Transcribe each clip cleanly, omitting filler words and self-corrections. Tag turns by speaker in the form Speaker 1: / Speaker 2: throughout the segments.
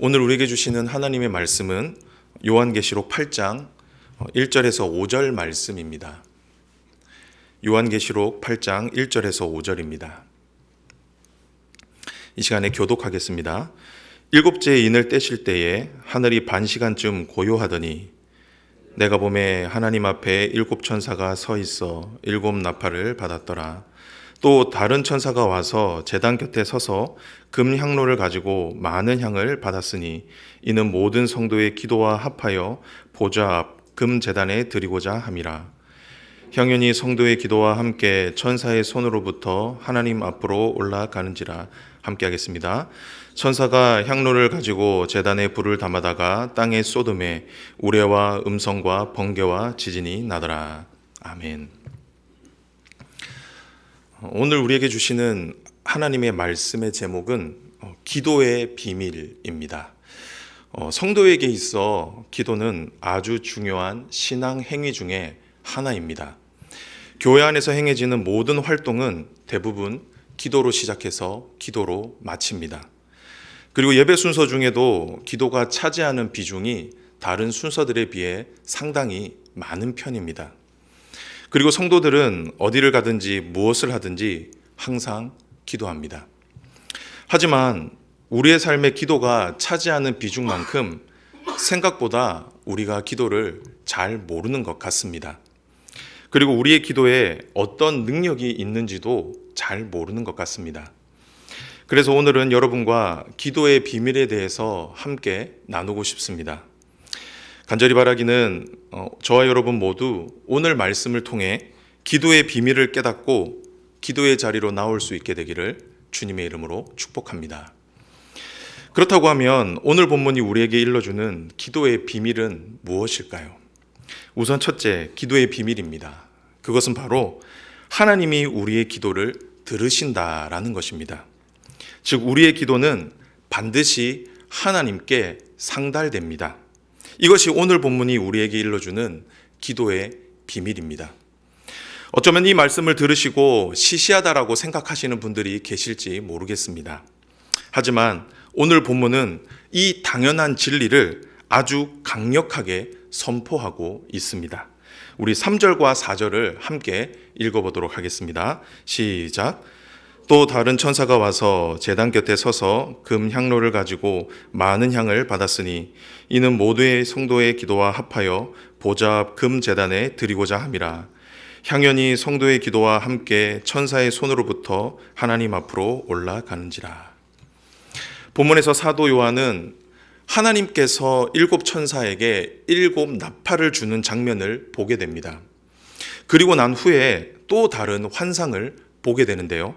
Speaker 1: 오늘 우리에게 주시는 하나님의 말씀은 요한계시록 8장 1절에서 5절 말씀입니다. 요한계시록 8장 1절에서 5절입니다. 이 시간에 교독하겠습니다. 일곱째 인을 떼실 때에 하늘이 반시간쯤 고요하더니 내가 보매 하나님 앞에 일곱 천사가 서 있어 일곱 나팔을 받았더라. 또 다른 천사가 와서 제단 곁에 서서 금 향로를 가지고 많은 향을 받았으니 이는 모든 성도의 기도와 합하여 보좌 앞 금 제단에 드리고자 함이라. 향연이 성도의 기도와 함께 천사의 손으로부터 하나님 앞으로 올라가는지라. 함께 하겠습니다. 천사가 향로를 가지고 제단에 불을 담아다가 땅에 쏟음에 우레와 음성과 번개와 지진이 나더라. 아멘. 오늘 우리에게 주시는 하나님의 말씀의 제목은 기도의 비밀입니다. 성도에게 있어 기도는 아주 중요한 신앙 행위 중에 하나입니다. 교회 안에서 행해지는 모든 활동은 대부분 기도로 시작해서 기도로 마칩니다. 그리고 예배 순서 중에도 기도가 차지하는 비중이 다른 순서들에 비해 상당히 많은 편입니다. 그리고 성도들은 어디를 가든지 무엇을 하든지 항상 기도합니다. 하지만 우리의 삶의 기도가 차지하는 비중만큼 생각보다 우리가 기도를 잘 모르는 것 같습니다. 그리고 우리의 기도에 어떤 능력이 있는지도 잘 모르는 것 같습니다. 그래서 오늘은 여러분과 기도의 비밀에 대해서 함께 나누고 싶습니다. 간절히 바라기는 저와 여러분 모두 오늘 말씀을 통해 기도의 비밀을 깨닫고 기도의 자리로 나올 수 있게 되기를 주님의 이름으로 축복합니다. 그렇다고 하면 오늘 본문이 우리에게 일러주는 기도의 비밀은 무엇일까요? 우선 첫째, 기도의 비밀입니다. 그것은 바로 하나님이 우리의 기도를 들으신다라는 것입니다. 즉 우리의 기도는 반드시 하나님께 상달됩니다. 이것이 오늘 본문이 우리에게 일러주는 기도의 비밀입니다. 어쩌면 이 말씀을 들으시고 시시하다라고 생각하시는 분들이 계실지 모르겠습니다. 하지만 오늘 본문은 이 당연한 진리를 아주 강력하게 선포하고 있습니다. 우리 3절과 4절을 함께 읽어보도록 하겠습니다. 시작. 또 다른 천사가 와서 제단 곁에 서서 금 향로를 가지고 많은 향을 받았으니 이는 모두의 성도의 기도와 합하여 보좌 앞 금 제단에 드리고자 함이라. 향연이 성도의 기도와 함께 천사의 손으로부터 하나님 앞으로 올라가는지라. 본문에서 사도 요한은 하나님께서 일곱 천사에게 일곱 나팔을 주는 장면을 보게 됩니다. 그리고 난 후에 또 다른 환상을 보게 되는데요.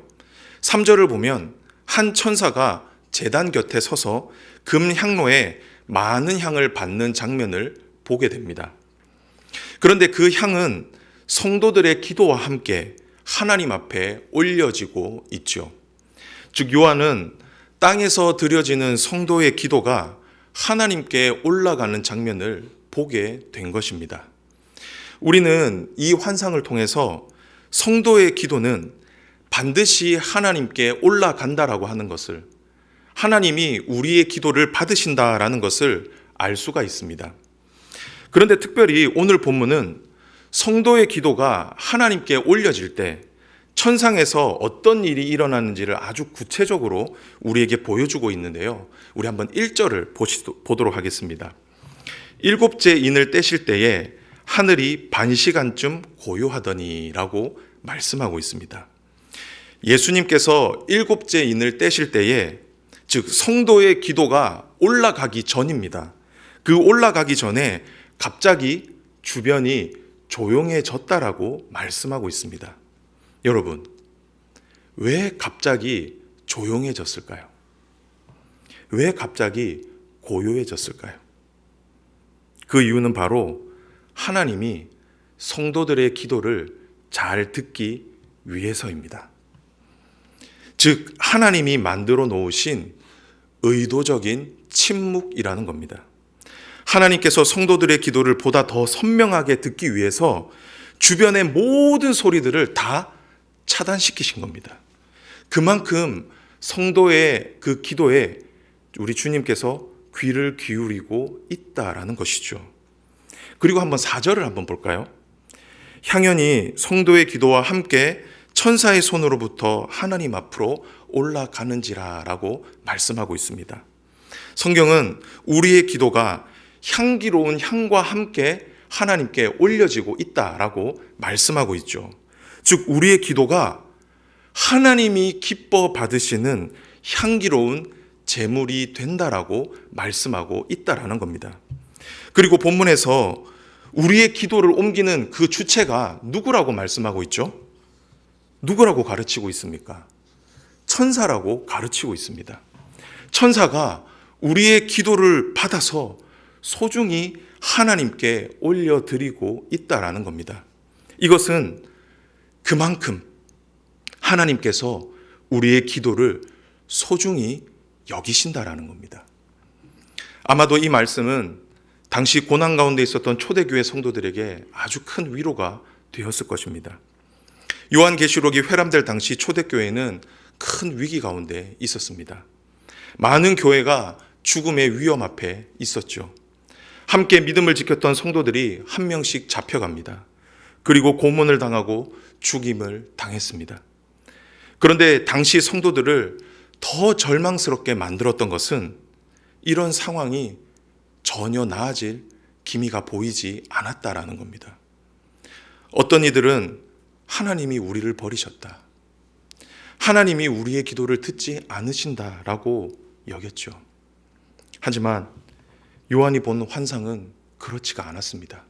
Speaker 1: 3절을 보면 한 천사가 제단 곁에 서서 금 향로에 많은 향을 받는 장면을 보게 됩니다. 그런데 그 향은 성도들의 기도와 함께 하나님 앞에 올려지고 있죠. 즉 요한은 땅에서 드려지는 성도의 기도가 하나님께 올라가는 장면을 보게 된 것입니다. 우리는 이 환상을 통해서 성도의 기도는 반드시 하나님께 올라간다라고 하는 것을, 하나님이 우리의 기도를 받으신다라는 것을 알 수가 있습니다. 그런데 특별히 오늘 본문은 성도의 기도가 하나님께 올려질 때 천상에서 어떤 일이 일어나는지를 아주 구체적으로 우리에게 보여주고 있는데요. 우리 한번 1절을 보도록 하겠습니다. 일곱째 인을 떼실 때에 하늘이 반시간쯤 고요하더니 라고 말씀하고 있습니다. 예수님께서 일곱째 인을 떼실 때에, 즉 성도의 기도가 올라가기 전입니다. 그 올라가기 전에 갑자기 주변이 조용해졌다라고 말씀하고 있습니다. 여러분, 왜 갑자기 조용해졌을까요? 왜 갑자기 고요해졌을까요? 그 이유는 바로 하나님이 성도들의 기도를 잘 듣기 위해서입니다. 즉, 하나님이 만들어 놓으신 의도적인 침묵이라는 겁니다. 하나님께서 성도들의 기도를 보다 더 선명하게 듣기 위해서 주변의 모든 소리들을 다 차단시키신 겁니다. 그만큼 성도의 그 기도에 우리 주님께서 귀를 기울이고 있다라는 것이죠. 그리고 한번 4절을 한번 볼까요? 향연이 성도의 기도와 함께 천사의 손으로부터 하나님 앞으로 올라가는지라 라고 말씀하고 있습니다. 성경은 우리의 기도가 향기로운 향과 함께 하나님께 올려지고 있다라고 말씀하고 있죠. 즉 우리의 기도가 하나님이 기뻐 받으시는 향기로운 제물이 된다라고 말씀하고 있다라는 겁니다. 그리고 본문에서 우리의 기도를 옮기는 그 주체가 누구라고 말씀하고 있죠? 누구라고 가르치고 있습니까? 천사라고 가르치고 있습니다. 천사가 우리의 기도를 받아서 소중히 하나님께 올려드리고 있다라는 겁니다. 이것은 그만큼 하나님께서 우리의 기도를 소중히 여기신다라는 겁니다. 아마도 이 말씀은 당시 고난 가운데 있었던 초대교회 성도들에게 아주 큰 위로가 되었을 것입니다. 요한계시록이 회람될 당시 초대교회는 큰 위기 가운데 있었습니다. 많은 교회가 죽음의 위험 앞에 있었죠. 함께 믿음을 지켰던 성도들이 한 명씩 잡혀갑니다. 그리고 고문을 당하고 죽임을 당했습니다. 그런데 당시 성도들을 더 절망스럽게 만들었던 것은 이런 상황이 전혀 나아질 기미가 보이지 않았다라는 겁니다. 어떤 이들은 하나님이 우리를 버리셨다. 하나님이 우리의 기도를 듣지 않으신다라고 여겼죠. 하지만 요한이 본 환상은 그렇지가 않았습니다.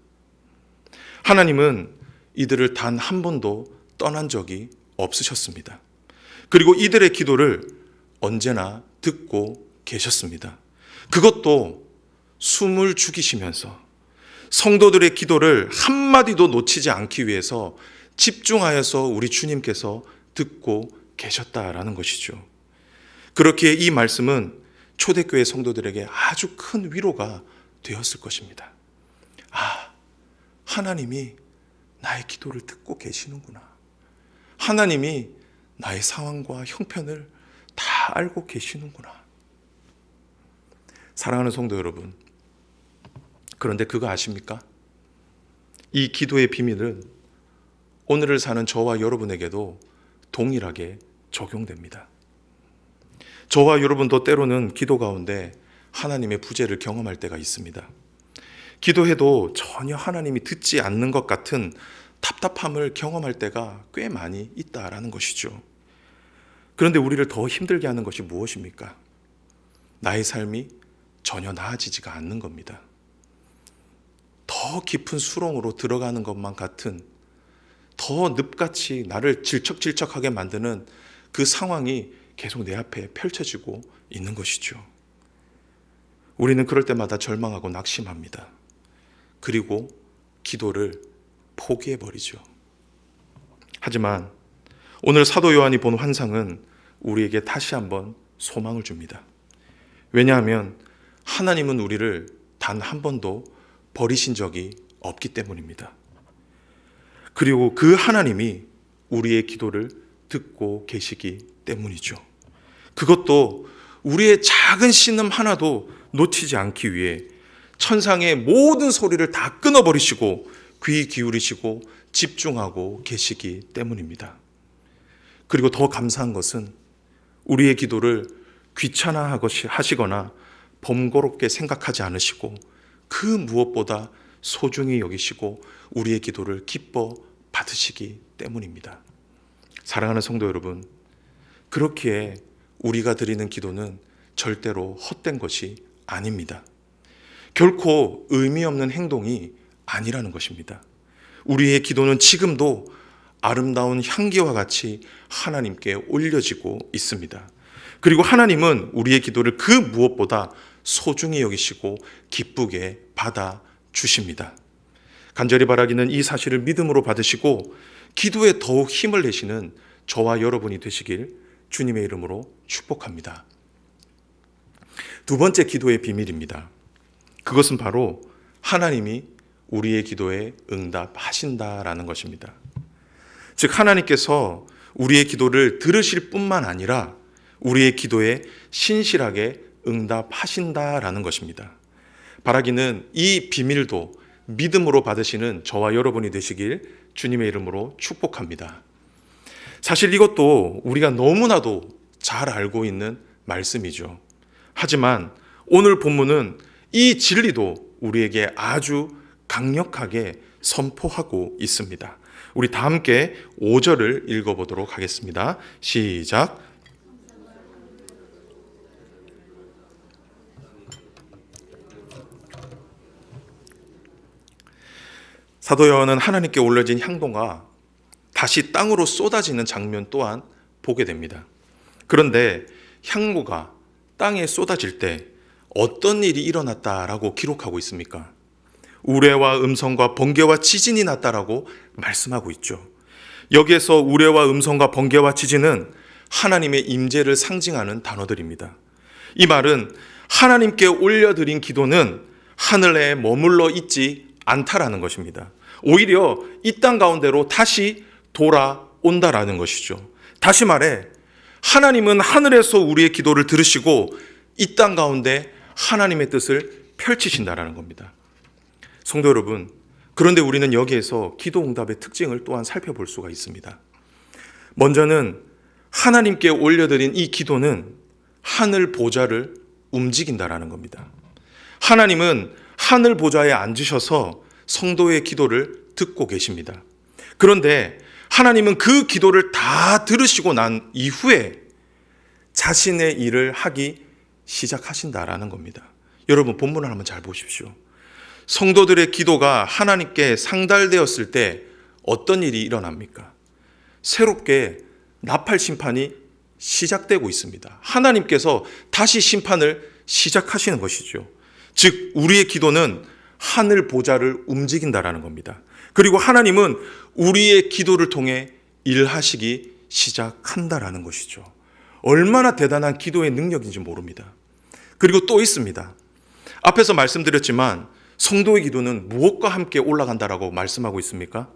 Speaker 1: 하나님은 이들을 단 한 번도 떠난 적이 없으셨습니다. 그리고 이들의 기도를 언제나 듣고 계셨습니다. 그것도 숨을 죽이시면서 성도들의 기도를 한마디도 놓치지 않기 위해서 집중하여서 우리 주님께서 듣고 계셨다라는 것이죠. 그렇기에 이 말씀은 초대교회 성도들에게 아주 큰 위로가 되었을 것입니다. 아, 하나님이 나의 기도를 듣고 계시는구나. 하나님이 나의 상황과 형편을 다 알고 계시는구나. 사랑하는 성도 여러분, 그런데 그거 아십니까? 이 기도의 비밀은 오늘을 사는 저와 여러분에게도 동일하게 적용됩니다. 저와 여러분도 때로는 기도 가운데 하나님의 부재를 경험할 때가 있습니다. 기도해도 전혀 하나님이 듣지 않는 것 같은 답답함을 경험할 때가 꽤 많이 있다라는 것이죠. 그런데 우리를 더 힘들게 하는 것이 무엇입니까? 나의 삶이 전혀 나아지지가 않는 겁니다. 더 깊은 수렁으로 들어가는 것만 같은, 더 늪같이 나를 질척질척하게 만드는 그 상황이 계속 내 앞에 펼쳐지고 있는 것이죠. 우리는 그럴 때마다 절망하고 낙심합니다. 그리고 기도를 포기해버리죠. 하지만 오늘 사도 요한이 본 환상은 우리에게 다시 한번 소망을 줍니다. 왜냐하면 하나님은 우리를 단 한 번도 버리신 적이 없기 때문입니다. 그리고 그 하나님이 우리의 기도를 듣고 계시기 때문이죠. 그것도 우리의 작은 신음 하나도 놓치지 않기 위해 천상의 모든 소리를 다 끊어버리시고 귀 기울이시고 집중하고 계시기 때문입니다. 그리고 더 감사한 것은 우리의 기도를 귀찮아하시거나 번거롭게 생각하지 않으시고 그 무엇보다 소중히 여기시고 우리의 기도를 기뻐 받으시기 때문입니다. 사랑하는 성도 여러분, 그렇기에 우리가 드리는 기도는 절대로 헛된 것이 아닙니다. 결코 의미 없는 행동이 아니라는 것입니다. 우리의 기도는 지금도 아름다운 향기와 같이 하나님께 올려지고 있습니다. 그리고 하나님은 우리의 기도를 그 무엇보다 소중히 여기시고 기쁘게 받아 주십니다. 간절히 바라기는 이 사실을 믿음으로 받으시고 기도에 더욱 힘을 내시는 저와 여러분이 되시길 주님의 이름으로 축복합니다. 두 번째 기도의 비밀입니다. 그것은 바로 하나님이 우리의 기도에 응답하신다라는 것입니다. 즉 하나님께서 우리의 기도를 들으실 뿐만 아니라 우리의 기도에 신실하게 응답하신다라는 것입니다. 바라기는 이 비밀도 믿음으로 받으시는 저와 여러분이 되시길 주님의 이름으로 축복합니다. 사실 이것도 우리가 너무나도 잘 알고 있는 말씀이죠. 하지만 오늘 본문은 이 진리도 우리에게 아주 강력하게 선포하고 있습니다. 우리 다 함께 5절을 읽어보도록 하겠습니다. 시작. 사도 요한은 하나님께 올려진 향도가 다시 땅으로 쏟아지는 장면 또한 보게 됩니다. 그런데 향고가 땅에 쏟아질 때 어떤 일이 일어났다라고 기록하고 있습니까? 우레와 음성과 번개와 지진이 났다라고 말씀하고 있죠. 여기에서 우레와 음성과 번개와 지진은 하나님의 임재를 상징하는 단어들입니다. 이 말은 하나님께 올려드린 기도는 하늘에 머물러 있지 않다라는 것입니다. 오히려 이 땅 가운데로 다시 돌아온다라는 것이죠. 다시 말해 하나님은 하늘에서 우리의 기도를 들으시고 이 땅 가운데 하나님의 뜻을 펼치신다라는 겁니다. 성도 여러분, 그런데 우리는 여기에서 기도 응답의 특징을 또한 살펴볼 수가 있습니다. 먼저는 하나님께 올려드린 이 기도는 하늘 보좌를 움직인다라는 겁니다. 하나님은 하늘 보좌에 앉으셔서 성도의 기도를 듣고 계십니다. 그런데 하나님은 그 기도를 다 들으시고 난 이후에 자신의 일을 하기 시작하신다라는 겁니다. 여러분 본문을 한번 잘 보십시오. 성도들의 기도가 하나님께 상달되었을 때 어떤 일이 일어납니까? 새롭게 나팔 심판이 시작되고 있습니다. 하나님께서 다시 심판을 시작하시는 것이죠. 즉 우리의 기도는 하늘 보좌를 움직인다라는 겁니다. 그리고 하나님은 우리의 기도를 통해 일하시기 시작한다라는 것이죠. 얼마나 대단한 기도의 능력인지 모릅니다. 그리고 또 있습니다. 앞에서 말씀드렸지만 성도의 기도는 무엇과 함께 올라간다라고 말씀하고 있습니까?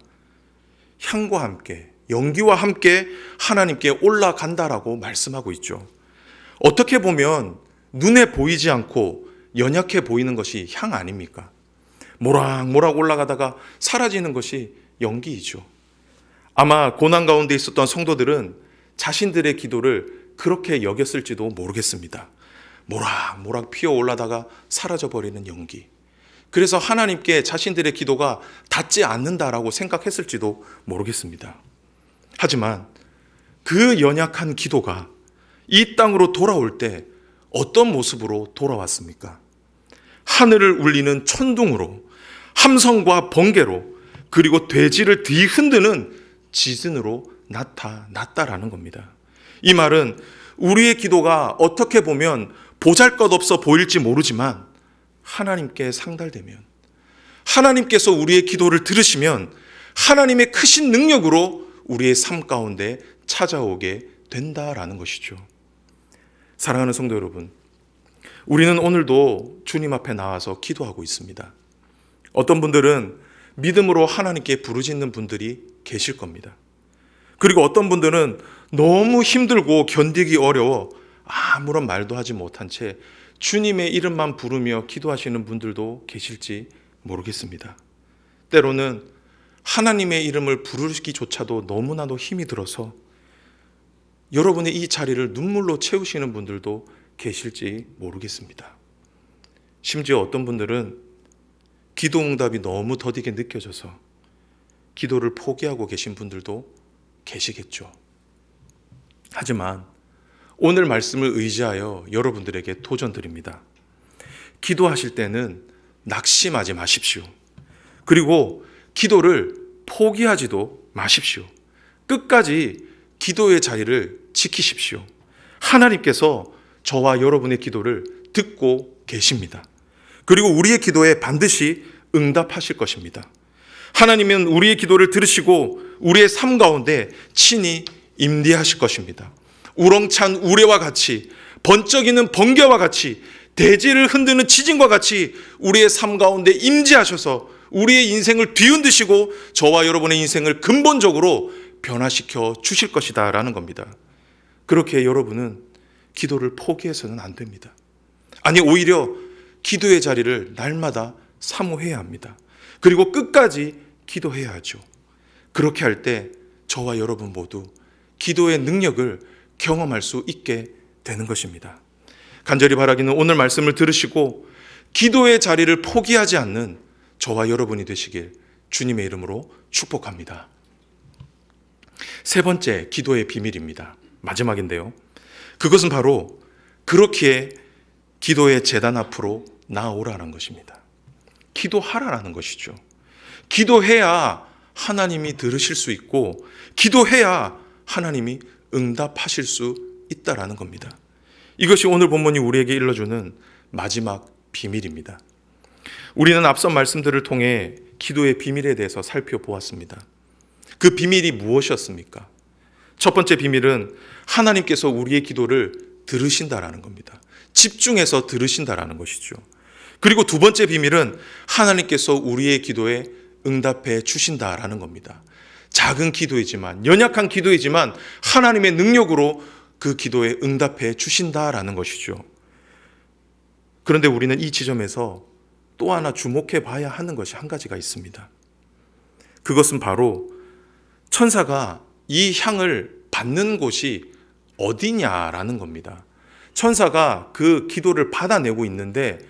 Speaker 1: 향과 함께, 연기와 함께 하나님께 올라간다라고 말씀하고 있죠. 어떻게 보면 눈에 보이지 않고 연약해 보이는 것이 향 아닙니까? 모락모락 올라가다가 사라지는 것이 연기이죠. 아마 고난 가운데 있었던 성도들은 자신들의 기도를 그렇게 여겼을지도 모르겠습니다. 모락모락 피어올라다가 사라져버리는 연기. 그래서 하나님께 자신들의 기도가 닿지 않는다라고 생각했을지도 모르겠습니다. 하지만 그 연약한 기도가 이 땅으로 돌아올 때 어떤 모습으로 돌아왔습니까? 하늘을 울리는 천둥으로, 함성과 번개로, 그리고 대지를 뒤흔드는 지진으로 나타났다라는 겁니다. 이 말은 우리의 기도가 어떻게 보면 보잘것없어 보일지 모르지만 하나님께 상달되면, 하나님께서 우리의 기도를 들으시면 하나님의 크신 능력으로 우리의 삶 가운데 찾아오게 된다라는 것이죠. 사랑하는 성도 여러분, 우리는 오늘도 주님 앞에 나와서 기도하고 있습니다. 어떤 분들은 믿음으로 하나님께 부르짖는 분들이 계실 겁니다. 그리고 어떤 분들은 너무 힘들고 견디기 어려워 아무런 말도 하지 못한 채 주님의 이름만 부르며 기도하시는 분들도 계실지 모르겠습니다. 때로는 하나님의 이름을 부르기조차도 너무나도 힘이 들어서 여러분의 이 자리를 눈물로 채우시는 분들도 계실지 모르겠습니다. 심지어 어떤 분들은 기도 응답이 너무 더디게 느껴져서 기도를 포기하고 계신 분들도 계시겠죠. 하지만 오늘 말씀을 의지하여 여러분들에게 도전드립니다. 기도하실 때는 낙심하지 마십시오. 그리고 기도를 포기하지도 마십시오. 끝까지 기도의 자리를 지키십시오. 하나님께서 저와 여러분의 기도를 듣고 계십니다. 그리고 우리의 기도에 반드시 응답하실 것입니다. 하나님은 우리의 기도를 들으시고 우리의 삶 가운데 친히 임재하실 것입니다. 우렁찬 우레와 같이, 번쩍이는 번개와 같이, 대지를 흔드는 지진과 같이 우리의 삶 가운데 임재하셔서 우리의 인생을 뒤흔드시고 저와 여러분의 인생을 근본적으로 변화시켜 주실 것이다 라는 겁니다. 그렇게 여러분은 기도를 포기해서는 안 됩니다. 아니, 오히려 기도의 자리를 날마다 사모해야 합니다. 그리고 끝까지 기도해야 하죠. 그렇게 할 때 저와 여러분 모두 기도의 능력을 경험할 수 있게 되는 것입니다. 간절히 바라기는 오늘 말씀을 들으시고 기도의 자리를 포기하지 않는 저와 여러분이 되시길 주님의 이름으로 축복합니다. 세 번째 기도의 비밀입니다. 마지막인데요. 그것은 바로 그렇기에 기도의 제단 앞으로 나아오라는 것입니다. 기도하라는 것이죠. 기도해야 하나님이 들으실 수 있고 기도해야 하나님이 응답하실 수 있다라는 겁니다. 이것이 오늘 본문이 우리에게 일러주는 마지막 비밀입니다. 우리는 앞선 말씀들을 통해 기도의 비밀에 대해서 살펴보았습니다. 그 비밀이 무엇이었습니까? 첫 번째 비밀은 하나님께서 우리의 기도를 들으신다라는 겁니다. 집중해서 들으신다라는 것이죠. 그리고 두 번째 비밀은 하나님께서 우리의 기도에 응답해 주신다라는 겁니다. 작은 기도이지만, 연약한 기도이지만 하나님의 능력으로 그 기도에 응답해 주신다라는 것이죠. 그런데 우리는 이 지점에서 또 하나 주목해 봐야 하는 것이 한 가지가 있습니다. 그것은 바로 천사가 이 향을 받는 곳이 어디냐라는 겁니다. 천사가 그 기도를 받아내고 있는데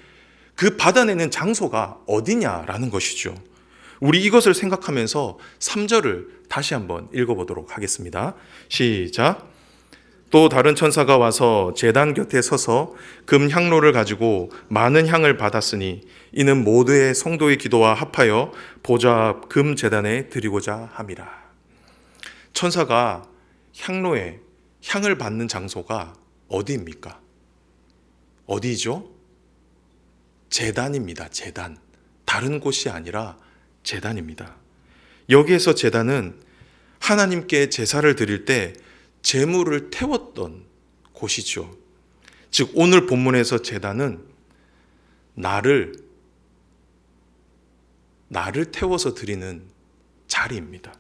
Speaker 1: 그 받아내는 장소가 어디냐라는 것이죠. 우리 이것을 생각하면서 3절을 다시 한번 읽어보도록 하겠습니다. 시작. 또 다른 천사가 와서 제단 곁에 서서 금 향로를 가지고 많은 향을 받았으니 이는 모두의 성도의 기도와 합하여 보좌 앞 금 제단에 드리고자 함이라. 천사가 향로에 향을 받는 장소가 어디입니까? 어디죠? 제단입니다. 제단. 다른 곳이 아니라 제단입니다. 여기에서 제단은 하나님께 제사를 드릴 때 제물을 태웠던 곳이죠. 즉 오늘 본문에서 제단은 나를 태워서 드리는 자리입니다.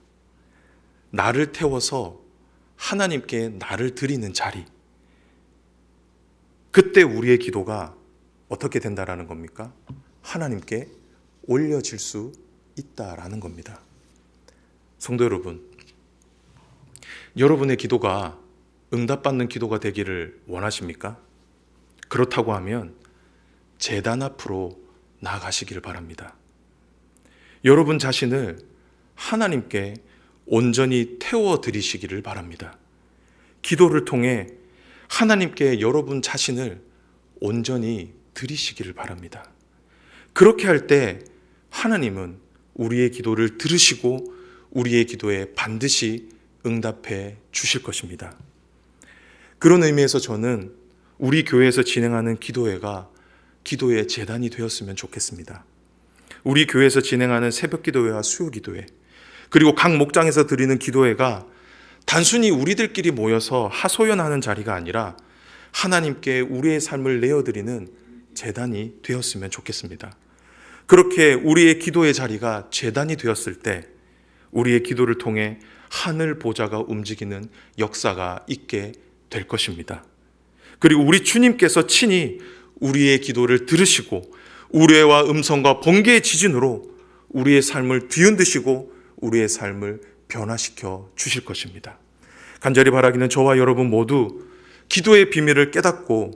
Speaker 1: 나를 태워서 하나님께 나를 드리는 자리. 그때 우리의 기도가 어떻게 된다라는 겁니까? 하나님께 올려질 수 있다라는 겁니다. 성도 여러분, 여러분의 기도가 응답받는 기도가 되기를 원하십니까? 그렇다고 하면 제단 앞으로 나아가시기를 바랍니다. 여러분 자신을 하나님께 온전히 태워드리시기를 바랍니다. 기도를 통해 하나님께 여러분 자신을 온전히 드리시기를 바랍니다. 그렇게 할 때 하나님은 우리의 기도를 들으시고 우리의 기도에 반드시 응답해 주실 것입니다. 그런 의미에서 저는 우리 교회에서 진행하는 기도회가 기도의 제단이 되었으면 좋겠습니다. 우리 교회에서 진행하는 새벽 기도회와 수요 기도회, 그리고 각 목장에서 드리는 기도회가 단순히 우리들끼리 모여서 하소연하는 자리가 아니라 하나님께 우리의 삶을 내어드리는 제단이 되었으면 좋겠습니다. 그렇게 우리의 기도의 자리가 제단이 되었을 때 우리의 기도를 통해 하늘 보좌가 움직이는 역사가 있게 될 것입니다. 그리고 우리 주님께서 친히 우리의 기도를 들으시고 우레와 음성과 번개의 지진으로 우리의 삶을 뒤흔드시고 우리의 삶을 변화시켜 주실 것입니다. 간절히 바라기는 저와 여러분 모두 기도의 비밀을 깨닫고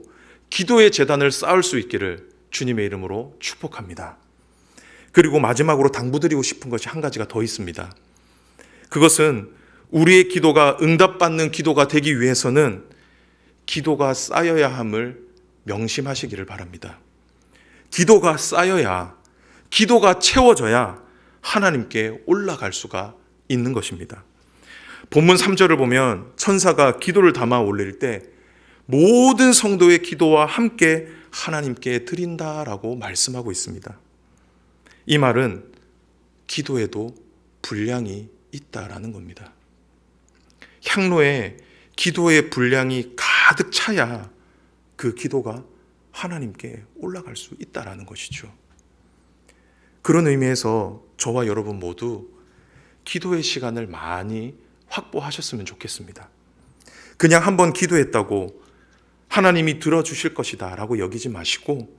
Speaker 1: 기도의 제단을 쌓을 수 있기를 주님의 이름으로 축복합니다. 그리고 마지막으로 당부드리고 싶은 것이 한 가지가 더 있습니다. 그것은 우리의 기도가 응답받는 기도가 되기 위해서는 기도가 쌓여야 함을 명심하시기를 바랍니다. 기도가 쌓여야, 기도가 채워져야 하나님께 올라갈 수가 있는 것입니다. 본문 3절을 보면 천사가 기도를 담아 올릴 때 모든 성도의 기도와 함께 하나님께 드린다라고 말씀하고 있습니다. 이 말은 기도에도 분량이 있다라는 겁니다. 향로에 기도의 분량이 가득 차야 그 기도가 하나님께 올라갈 수 있다라는 것이죠. 그런 의미에서 저와 여러분 모두 기도의 시간을 많이 확보하셨으면 좋겠습니다. 그냥 한번 기도했다고 하나님이 들어주실 것이다 라고 여기지 마시고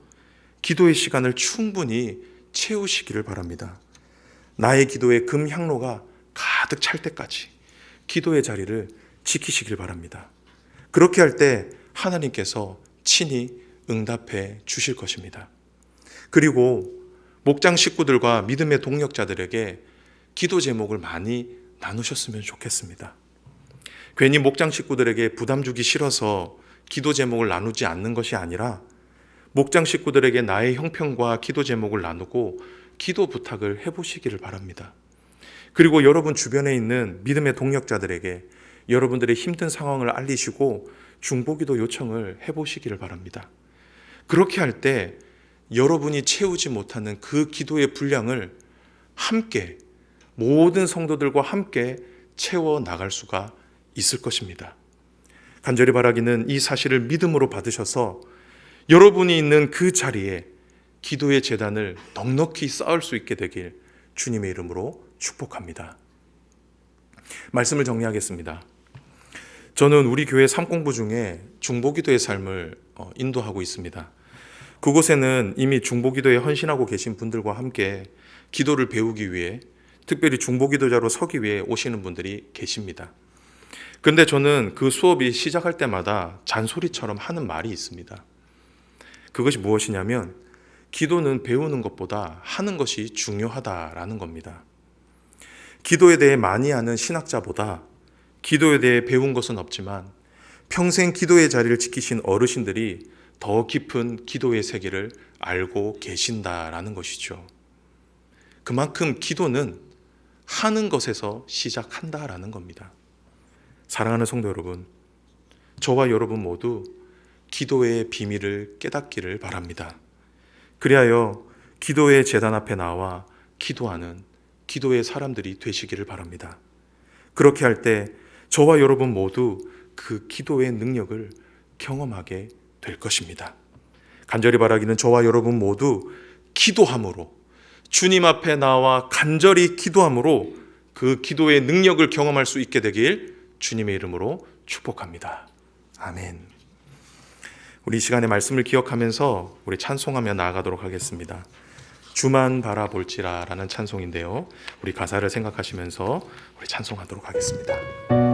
Speaker 1: 기도의 시간을 충분히 채우시기를 바랍니다. 나의 기도의 금향로가 가득 찰 때까지 기도의 자리를 지키시길 바랍니다. 그렇게 할 때 하나님께서 친히 응답해 주실 것입니다. 그리고 목장 식구들과 믿음의 동력자들에게 기도 제목을 많이 나누셨으면 좋겠습니다. 괜히 목장 식구들에게 부담 주기 싫어서 기도 제목을 나누지 않는 것이 아니라 목장 식구들에게 나의 형편과 기도 제목을 나누고 기도 부탁을 해보시기를 바랍니다. 그리고 여러분 주변에 있는 믿음의 동력자들에게 여러분들의 힘든 상황을 알리시고 중보기도 요청을 해보시기를 바랍니다. 그렇게 할 때 여러분이 채우지 못하는 그 기도의 분량을 함께 모든 성도들과 함께 채워 나갈 수가 있을 것입니다. 간절히 바라기는 이 사실을 믿음으로 받으셔서 여러분이 있는 그 자리에 기도의 제단을 넉넉히 쌓을 수 있게 되길 주님의 이름으로 축복합니다. 말씀을 정리하겠습니다. 저는 우리 교회 삼공부 중에 중보기도의 삶을 인도하고 있습니다. 그곳에는 이미 중보기도에 헌신하고 계신 분들과 함께 기도를 배우기 위해 특별히 중보기도자로 서기 위해 오시는 분들이 계십니다. 그런데 저는 그 수업이 시작할 때마다 잔소리처럼 하는 말이 있습니다. 그것이 무엇이냐면 기도는 배우는 것보다 하는 것이 중요하다라는 겁니다. 기도에 대해 많이 아는 신학자보다 기도에 대해 배운 것은 없지만 평생 기도의 자리를 지키신 어르신들이 더 깊은 기도의 세계를 알고 계신다라는 것이죠. 그만큼 기도는 하는 것에서 시작한다라는 겁니다. 사랑하는 성도 여러분, 저와 여러분 모두 기도의 비밀을 깨닫기를 바랍니다. 그리하여 기도의 제단 앞에 나와 기도하는 기도의 사람들이 되시기를 바랍니다. 그렇게 할 때 저와 여러분 모두 그 기도의 능력을 경험하게 될 것입니다. 간절히 바라기는 저와 여러분 모두 기도함으로 주님 앞에 나와 간절히 기도함으로 그 기도의 능력을 경험할 수 있게 되길 주님의 이름으로 축복합니다. 아멘. 우리 이 시간에 말씀을 기억하면서 우리 찬송하며 나아가도록 하겠습니다. 주만 바라볼지라 라는 찬송인데요. 우리 가사를 생각하시면서 우리 찬송하도록 하겠습니다.